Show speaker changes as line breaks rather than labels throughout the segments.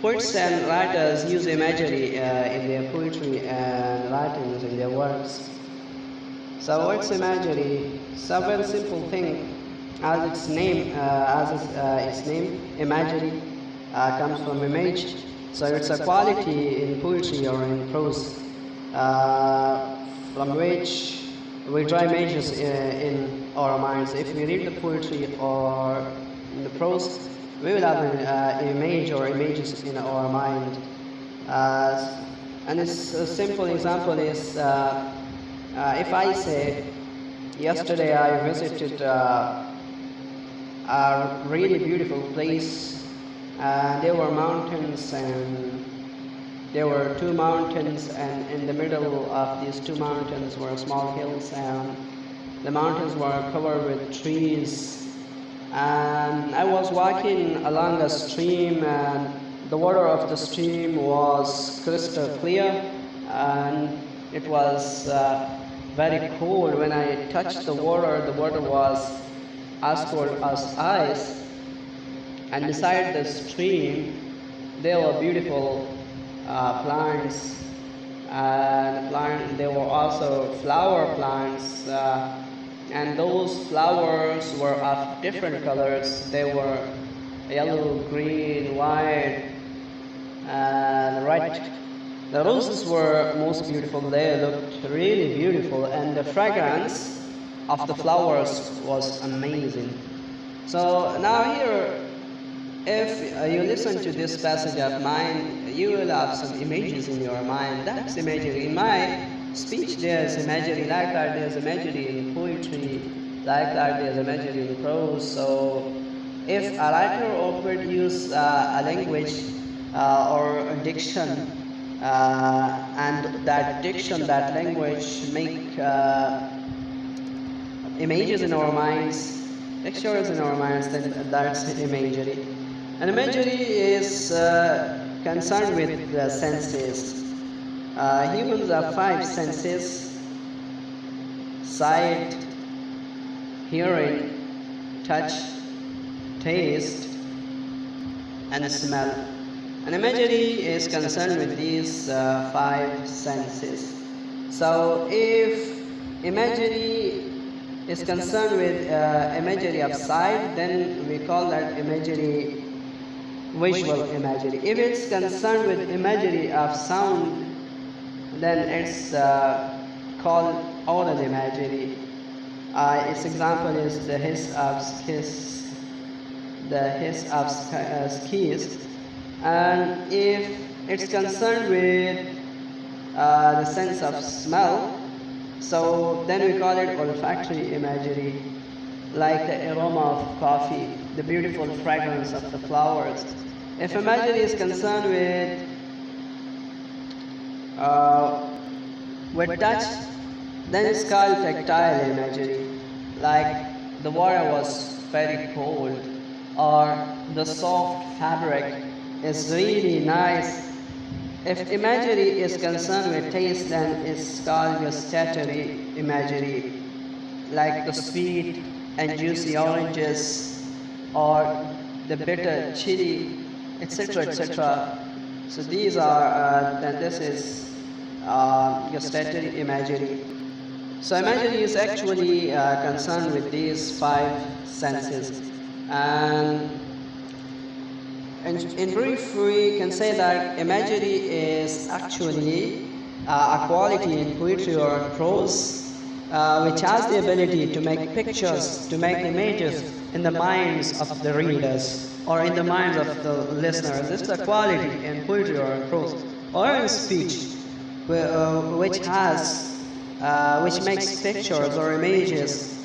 Poets and writers use imagery in their poetry and writings in their works. So what's imagery? It's a very simple thing. Its name, imagery comes from image. So it's a quality in poetry or in prose from which we draw images in our minds. If we read the poetry or in the prose, we will have an image or images in our mind. And a simple example is if I say, yesterday I visited a really beautiful place, there were mountains, and there were two mountains, and in the middle of these two mountains were small hills, and the mountains were covered with trees. And I was walking along a stream, and the water of the stream was crystal clear, and it was very cold. When I touched the water was as cold as ice. And beside the stream, there were beautiful plants, and there were also flower plants. And those flowers were of different colors. They were yellow, green, white, and red. The roses were most beautiful. They looked really beautiful, and the fragrance of the flowers was amazing. So now here, if you listen to this passage of mine, you will have some images in your mind. That's imagery. In my speech, there's imagery. Like that, there's imagery in poetry. Like that, there's imagery in prose. So if a writer or poet use a language or a diction, and that diction, that language make images in our minds, pictures in our minds, then that's imagery. And imagery is concerned with the senses. Humans have 5 senses: sight, hearing, touch, taste, and smell. And imagery is concerned with these 5 senses. So if imagery is concerned with imagery of sight, then we call that imagery visual imagery. If it's concerned with imagery of sound, then it's called oral imagery. Its example is the hiss of skis. And if it's concerned with the sense of smell, so then we call it olfactory imagery, like the aroma of coffee, the beautiful fragrance of the flowers. If imagery is concerned with touch, then it's called tactile imagery, like the water was very cold, or the soft fabric is really nice. If imagery is concerned with taste, then it's called gustatory imagery, like the sweet and juicy oranges, or the bitter chili, etc., etc. So these are, this is gustatory imagery. So imagery is actually concerned with these 5 senses. And in brief, we can say that imagery is actually a quality in poetry or prose which has the ability to make pictures, to make images in the minds of the readers or in the minds of the listeners. This is a quality in poetry or in prose or in speech which makes pictures or images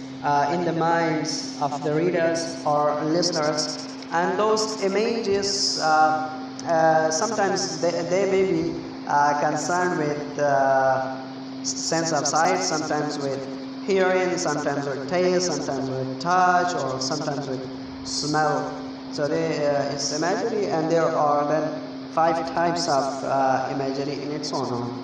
in the minds of the readers or listeners. And those images, sometimes they may be concerned with sense of sight, sometimes with hearing, sometimes with taste, sometimes with touch, or sometimes with smell. So it's imagery, and there are then 5 types of imagery in its own.